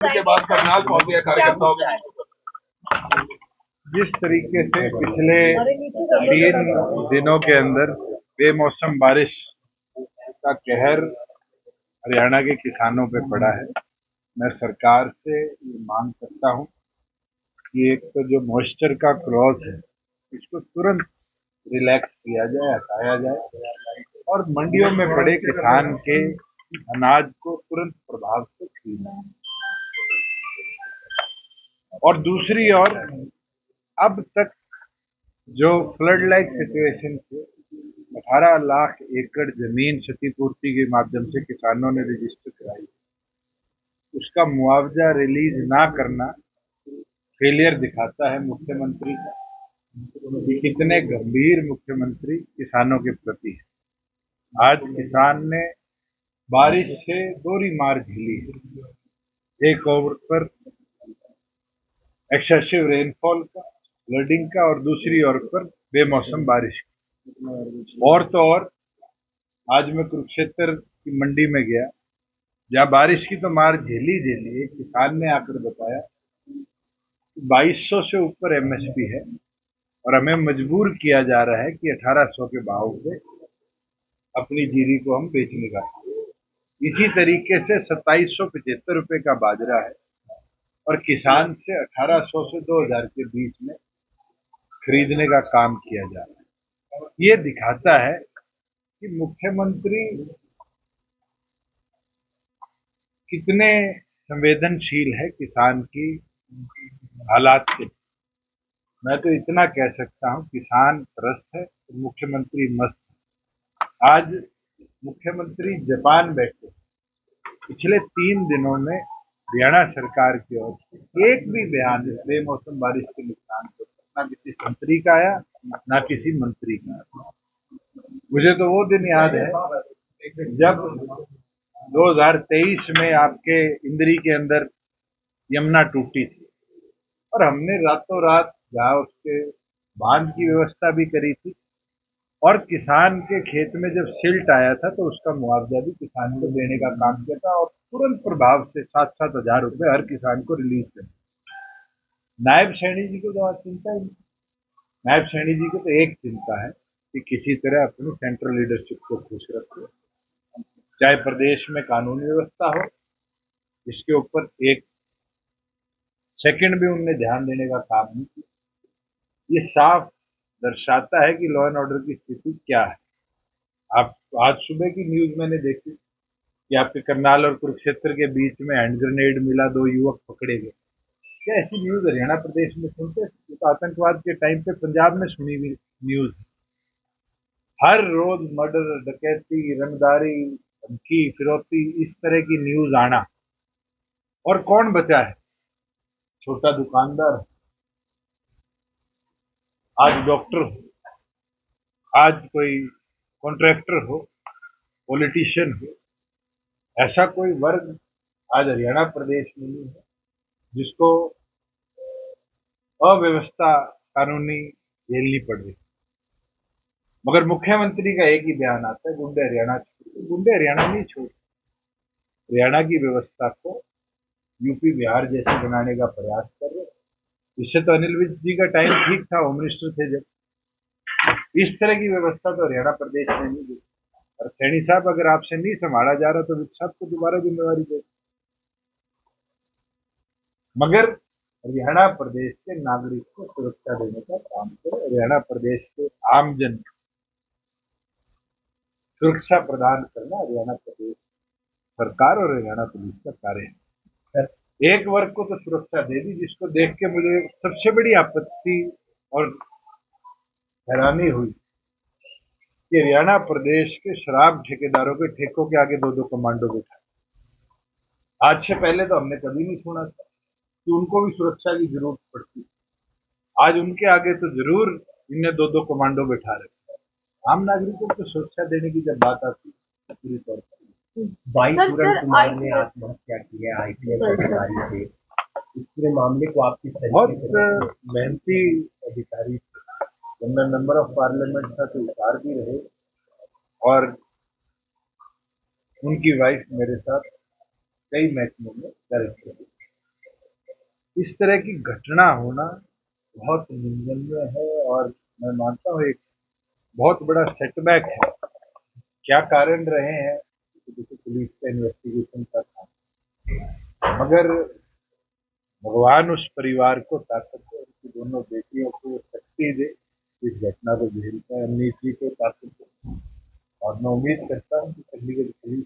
के बाद करनाल पहुंच गया कार्यकर्ताओं के। जिस तरीके से पिछले 3 दिनों के अंदर बेमौसम बारिश का कहर हरियाणा के किसानों पे पड़ा है, मैं सरकार से ये मांग करता हूं कि एक तो जो मॉइस्चर का क्लॉज है इसको तुरंत रिलैक्स किया जाए, हटाया जाए और मंडियों में पड़े किसान के अनाज को तुरंत प्रभाव से खरीदना। और दूसरी ओर अब तक जो फ्लड लाइक सिचुएशन थे, 18 लाख एकड़ जमीन क्षतिपूर्ति के माध्यम से किसानों ने रजिस्टर कराई, उसका मुआवजा रिलीज ना करना फेलियर दिखाता है मुख्यमंत्री का कि कितने गंभीर मुख्यमंत्री किसानों के प्रति है। आज किसान ने बारिश से दोहरी मार झेली है, एक ओर पर एक्सेसिव रेनफॉल का, फ्लडिंग का, और दूसरी ओर पर बेमौसम बारिश का। और तो और आज मैं कुरुक्षेत्र की मंडी में गया, जहां बारिश की तो मार झेली एक किसान ने आकर बताया 2200 से ऊपर एमएसपी है और हमें मजबूर किया जा रहा है कि 1800 के भाव पे अपनी जीरी को हम बेचने का। इसी तरीके से 2775 रुपए का बाजरा है और किसान से 1800 से 2000 के बीच में खरीदने का काम किया जा रहा है। ये दिखाता है कि मुख्यमंत्री कितने संवेदनशील है किसान की हालात के। मैं तो इतना कह सकता हूं, किसान त्रस्त है तो मुख्यमंत्री मस्त है। आज मुख्यमंत्री जापान बैठे, पिछले 3 दिनों में हरियाणा सरकार की ओर से एक भी बयान इस बेमौसम बारिश के नुकसान को ना किसी मंत्री का आया, ना किसी मंत्री का आया। मुझे तो वो दिन याद है जब 2023 में आपके इंद्री के अंदर यमुना टूटी थी और हमने रातों रात जहाँ उसके बांध की व्यवस्था भी करी थी और किसान के खेत में जब सिल्ट आया था तो उसका मुआवजा भी किसान को देने का काम किया था और तुरंत प्रभाव से 7-7 हजार रुपए हर किसान को रिलीज कर। नायब सैनी जी को तो आज चिंता ही नहीं। नायब सैनी जी को तो एक चिंता है कि किसी तरह अपनी सेंट्रल लीडरशिप को खुश रखे, चाहे प्रदेश में कानून व्यवस्था हो, इसके ऊपर एक सेकंड भी उनने ध्यान देने का काम नहीं किया। ये साफ दर्शाता है कि लॉ एंड ऑर्डर की स्थिति क्या है। आप आज सुबह की न्यूज मैंने देखी कि आपके करनाल और कुरुक्षेत्र के बीच में हैंड ग्रेनेड मिला, 2 युवक पकड़े गए। क्या ऐसी न्यूज हरियाणा प्रदेश में सुनते? तो आतंकवाद के टाइम पे पंजाब में सुनी हुई न्यूज। हर रोज मर्डर, डकैती, रंगदारी, धमकी, फिरौती, इस तरह की न्यूज आना। और कौन बचा है? छोटा दुकानदार, आज डॉक्टर हो, आज कोई कॉन्ट्रैक्टर हो, पॉलिटिशियन हो, ऐसा कोई वर्ग आज हरियाणा प्रदेश में नहीं है जिसको अव्यवस्था कानूनी झेलनी पड़ रही। मगर मुख्यमंत्री का एक ही बयान आता है, गुंडे हरियाणा छोड़। गुंडे हरियाणा नहीं छोड़, हरियाणा की व्यवस्था को यूपी बिहार जैसे बनाने का प्रयास कर रहे। इससे तो अनिल विज जी का टाइम ठीक था, होम मिनिस्टर थे जब। इस तरह की व्यवस्था तो हरियाणा प्रदेश में नहीं दी। और सैनी साहब, अगर आपसे नहीं संभाला जा रहा तो विज साहब को दोबारा जिम्मेवारी दे। मगर हरियाणा प्रदेश के नागरिक को सुरक्षा देने का काम करें, हरियाणा प्रदेश के आमजन को सुरक्षा प्रदान करना हरियाणा प्रदेश सरकार और हरियाणा पुलिस का कार्य है। एक वर्ग को तो सुरक्षा दे दी, जिसको देख के मुझे सबसे बड़ी आपत्ति और हैरानी हुई कि हरियाणा प्रदेश के शराब ठेकेदारों के ठेकों के आगे 2-2 कमांडो बैठा। आज से पहले तो हमने कभी नहीं सुना था कि उनको भी सुरक्षा की जरूरत पड़ती। आज उनके आगे तो जरूर इन्हें 2-2 कमांडो बैठा रहे। आम नागरिकों को सुरक्षा देने की जब बात आती है पूरी तौर पर। भाई पूरन कुमार ने आत्महत्या की है आईपीएस अधिकारी से, इस पूरे मामले को आपकी बहुत मेहनती अधिकारी, जब मैं मेंबर ऑफ पार्लियामेंट था तो इशार भी रहे और उनकी वाइफ मेरे साथ कई महकमों में डायरेक्टर। इस तरह की घटना होना बहुत निंदनीय है और मैं मानता हूँ एक बहुत बड़ा सेटबैक है। क्या कारण रहे हैं तो देखो, पुलिस का इन्वेस्टिगेशन का था, मगर भगवान उस परिवार को ताकत दे, उनकी दोनों बेटियों को शक्ति दे इस घटना को झेल पाए, अम्मी जी को ताकत दे। और मैं उम्मीद करता हूँ कि चंडीगढ़ पुलिस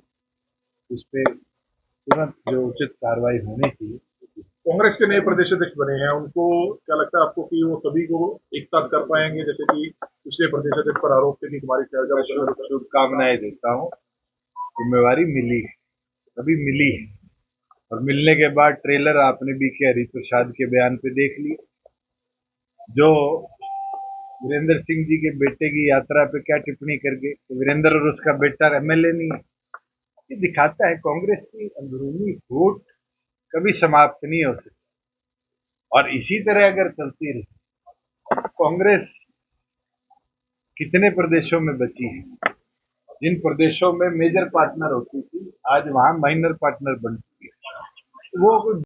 उस पर तुरंत जो उचित कार्रवाई होनी चाहिए। कांग्रेस के नए प्रदेश अध्यक्ष बने हैं, उनको क्या लगता है आपको कि वो सभी को एक साथ कर पाएंगे, जैसे कि पिछले प्रदेश अध्यक्ष पर आरोप थे कि कुमारी शैलजा? शुभकामनाएं देता हूँ। जिम्मेवारी मिली है, अभी मिली है, और मिलने के बाद ट्रेलर आपने भी के हरिप्रसाद के बयान पे देख लिया, जो वीरेंद्र सिंह जी के बेटे की यात्रा पे क्या टिप्पणी करके तो वीरेंद्र और उसका बेटा एमएलए नहीं है। ये दिखाता है कांग्रेस की अंदरूनी फूट कभी समाप्त नहीं हो सकती, और इसी तरह अगर चलती रही कांग्रेस कितने प्रदेशों में बची है। जिन प्रदेशों में मेजर पार्टनर होती थी आज वहां माइनर पार्टनर बन चुकी है। वो